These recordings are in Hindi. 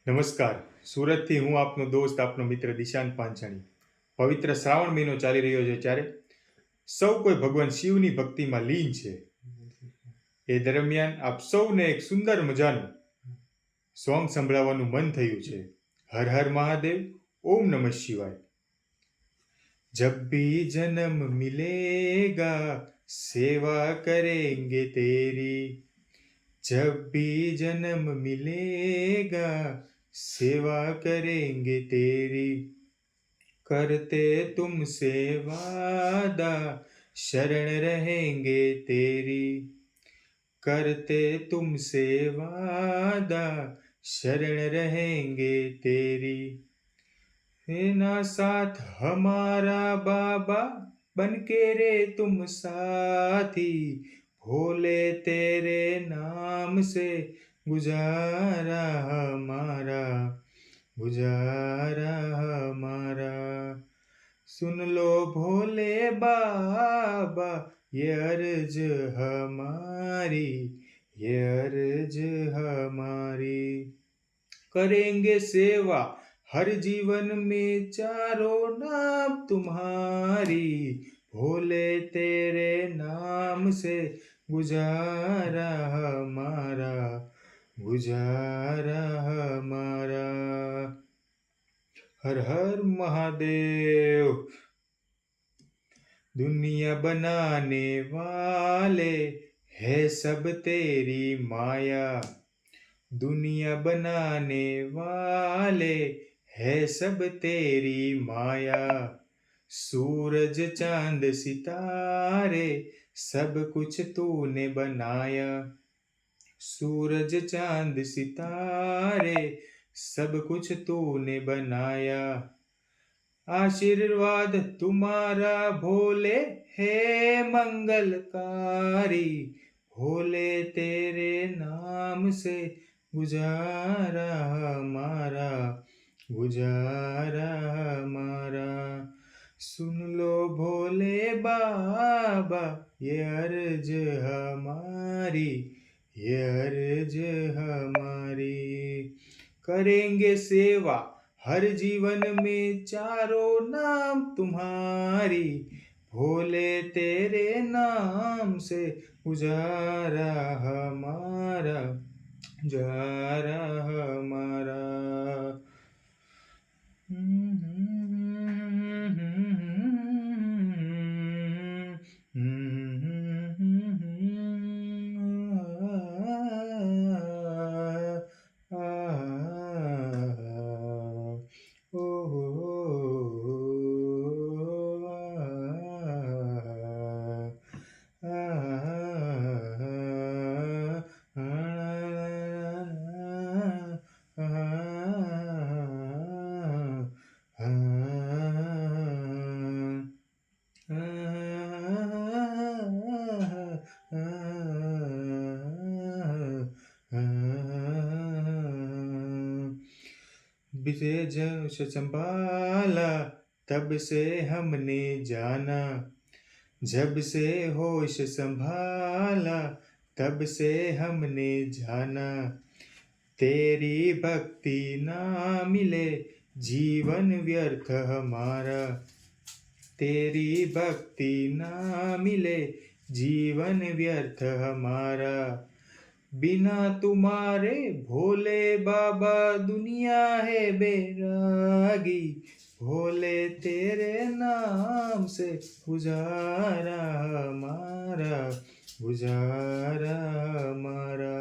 નમસ્કાર. સુરતથી હું આપનો દોસ્ત, આપનો મિત્ર દિશાંત પાંચાણી. પવિત્ર શ્રાવણ મહિનો ચાલી રહ્યો છે ત્યારે સૌ કોઈ ભગવાન શિવની ભક્તિમાં લીન છે. એ દરમિયાન આપ સૌને એક સુંદર મજાનું સોંગ સંભળાવવાનું મન થયું છે. હર હર મહાદેવ, ઓમ નમઃ શિવાય. जब भी जन्म मिलेगा सेवा करेंगे तेरी, जब भी जन्म मिलेगा सेवा करेंगे तेरी, करते तुमसे वादा शरण रहेंगे तेरी, करते तुमसे वादा शरण रहेंगे तेरी, है ना साथ हमारा बाबा बन के रे तुम साथी, भोले तेरे नाम से गुजारा हमारा, गुजारा हमारा. सुन लो भोले बाबा ये अर्ज हमारी, ये अर्ज हमारी. करेंगे सेवा हर जीवन में चारों नाम तुम्हारी, भोले तेरे नाम से गुजारा हमारा, गुजारा हमारा. हर हर महादेव. दुनिया बनाने वाले है सब तेरी माया, दुनिया बनाने वाले है सब तेरी माया, सूरज चांद सितारे सब कुछ तूने बनाया, सूरज चांद सितारे सब कुछ तूने बनाया. आशीर्वाद तुम्हारा भोले है मंगलकारी, भोले तेरे नाम से गुजारा हमारा, गुजारा हमारा. सुन लो भोले बाबा ये अर्ज हमारी, ये अर्ज हमारी. करेंगे सेवा हर जीवन में चारों नाम तुम्हारी, भोले तेरे नाम से गुजारा हमारा, गुजारा हमारा. बीते जब से संभाला तब से हमने जाना, जब से होश संभाला तब से हमने जाना, तेरी भक्ति ना मिले जीवन व्यर्थ हमारा, तेरी भक्ति ना मिले जीवन व्यर्थ हमारा. बिना तुम्हारे भोले बाबा दुनिया है बैरागी, भोले तेरे नाम से गुजारा हमारा, गुजारा हमारा.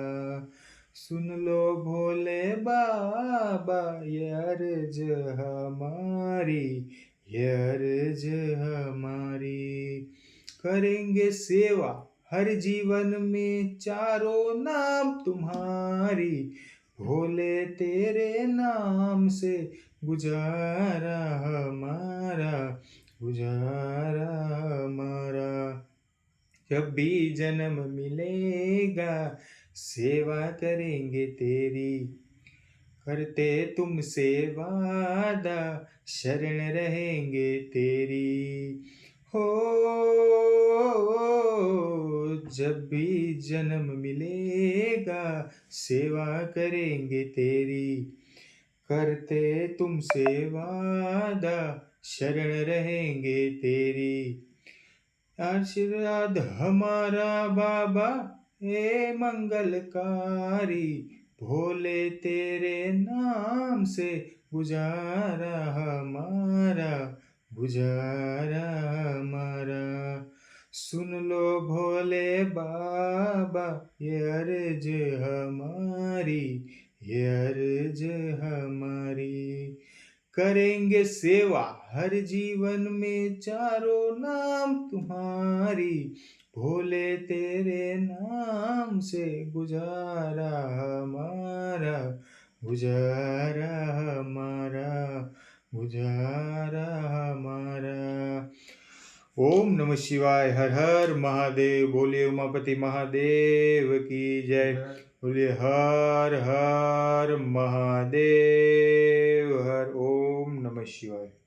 सुन लो भोले बाबा ये अर्ज हमारी, ये अर्ज हमारी. करेंगे सेवा हर जीवन में चारों नाम तुम्हारी, भोले तेरे नाम से गुजारा हमारा, गुजारा हमारा. जब भी जन्म मिलेगा सेवा करेंगे तेरी, करते तुमसे वादा शरण रहेंगे तेरी. हो जब भी जन्म मिलेगा सेवा करेंगे तेरी, करते तुमसे वादा, शरण रहेंगे तेरी। आशीर्वाद हमारा बाबा, हे मंगलकारी, भोले तेरे नाम से गुजारा हमारा, गुजारा हमारा। सुन लो भोले बाबा ये अर्ज हमारी, ये अर्ज हमारी। करेंगे सेवा हर जीवन में, चारों नाम तुम्हारी, भोले तेरे नाम से गुजारा हमारा, गुजारा हमारा, गुजारा हमारा। ओम नमः शिवाय। हर हर महादेव। बोलिए उमापति महादेव की जय। बोलिए हर हर महादेव। हर ओम नमः शिवाय।